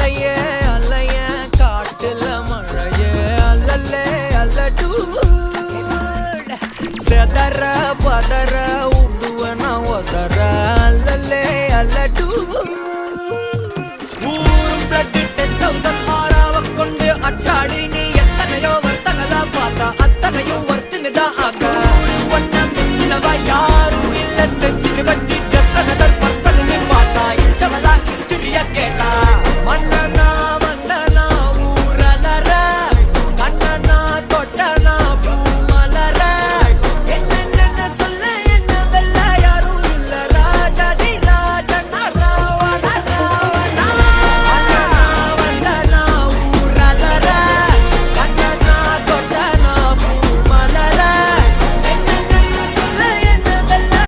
அலையே அலைய காட்டுல மழையே அல்லல்லே அல்லடூ செதற பதற உடுவன ஒதற அல்லல்லே அல்லடூ ஊரும் பிளட் 10,000 மாறாவ கொண்டு அச்சாடி நீ எத்தனையோ வர்த்தகதா பார்த்தா அத்தனையும் வர்த்தினுதான் ஆக ஒன்ன மிச்சினவா யாரும் இல்ல செஞ்ச